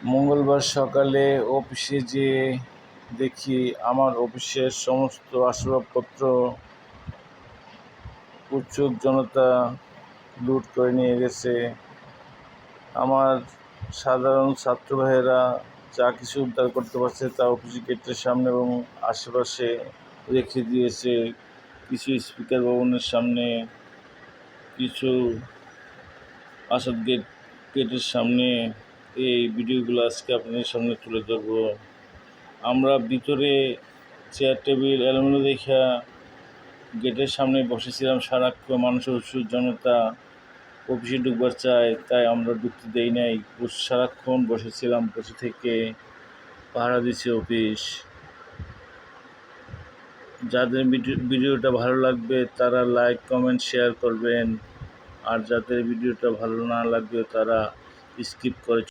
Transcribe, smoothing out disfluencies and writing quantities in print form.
মঙ্গলবার সকালে অফিসে যেয়ে দেখি আমার অফিসের সমস্ত আসবাবপত্র উৎসুক জনতা লুট করে নিয়ে গেছে। আমার সাধারণ ছাত্র ভাইয়েরা যা কিছু উদ্ধার করতে পারছে তা অফিস গেটের সামনে এবং আশেপাশে রেখে দিয়েছে। কিছু স্পিকার ভবনের সামনে, কিছু আসাদ গেটের সামনে। এই ভিডিওগুলো আজকে আপনাদের সামনে তুলে ধরব। আমরা ভিতরে চেয়ার টেবিল এলোমেলো দেখা গেটের সামনে বসেছিলাম। সারাক্ষণ মানুষের উৎসুক জনতা অফিসে ঢুকবার চায়, তাই আমরা ঢুকতে দেই নাই। সারাক্ষণ বসেছিলাম, বসে থেকে পাহারা দিচ্ছে অফিস। যাদের ভিডিওটা ভালো লাগবে তারা লাইক, কমেন্ট, শেয়ার করবেন, আর যাদের ভিডিওটা ভালো না লাগবে তারা স্কিপ করে